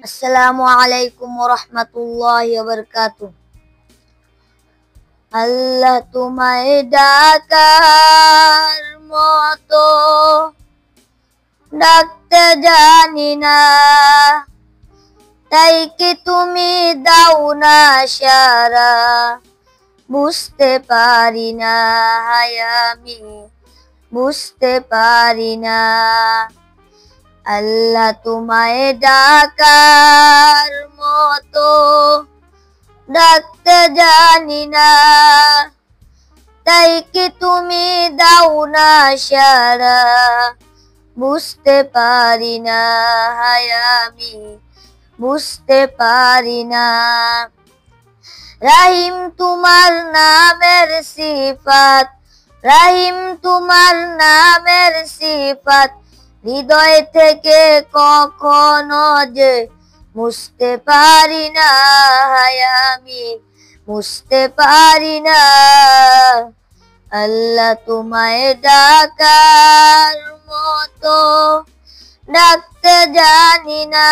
আসসালামু আলাইকুম ওয়া বারাকাতুহু। আল্লাহ তোমায় ডাকার মতো ডাকতে জানি না, তাই কি তুমি দাও না সারা, বুঝতে পারি না, হায় আমি বুঝতে পারি না। আল্লাহ তোমায় ডাকার মতো ডাকতে জানি না, তাই কি তুমি দাও না সারা, বুঝতে পারি না, হায় আমি বুঝতে পারি না। রাহিম তোমার নামের সিফাত, রাহিম তোমার নামের সিফাত, হৃদয় থেকে কখনো যে মুছতে পারি না, হায় আমি বুঝতে পারি না। আল্লাহ তোমায় ডাকার মতো ডাকতে জানি না,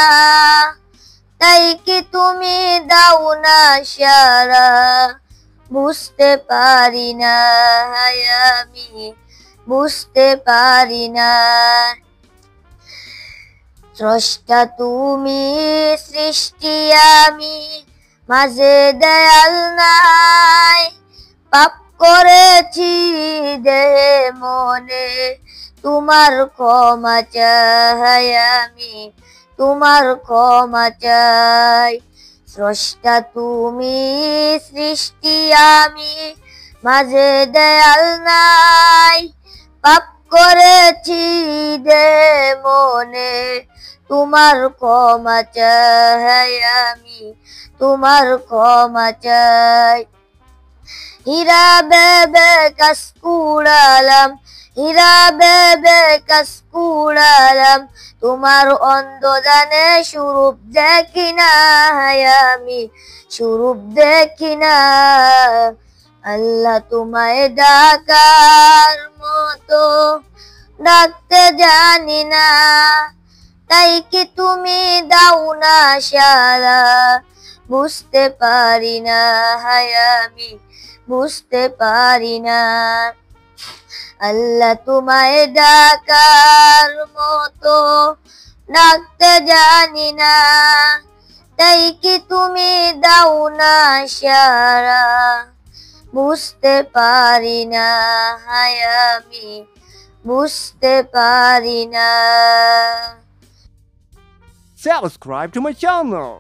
তাই কি তুমি দাও না সারা, বুঝতে পারি না, হায় আমি বুঝতে পারি না। স্রষ্টা তুমি, সৃষ্টি আমি, মাঝে দয়াল নাই, পাপ করেছি দেহে মনে, তোমার ক্ষমা চাই আমি, তোমার ক্ষমা চাই। স্রষ্টা তুমি, সৃষ্টি আমি, মাঝে দয়াল নাই, পাপ করেছি দেহে মনে, তোমার ক্ষমা চাই আমি, তোমার ক্ষমা চাই। হীরা বেবে কাশ কুড়ালাম, হীরা বেবে কাশ কুড়ালাম, তোমার অন্ধদানে স্বরূপ দেখি না, হায় আমি স্বরূপ দেখি না। আল্লাহ তোমায় ডাকার মতো ডাকতে জানি না, তাই কি তুমি দাও না সারা, বুঝতে পারি না, হায় আমি বুঝতে পারি না। আল্লাহ তোমায় ডাকার মতো ডাকতে জানি না, তাই কি তুমি দাও না সারা, বুঝতে পারি না, হায় আমি বুঝতে পারি না। Subscribe to my channel.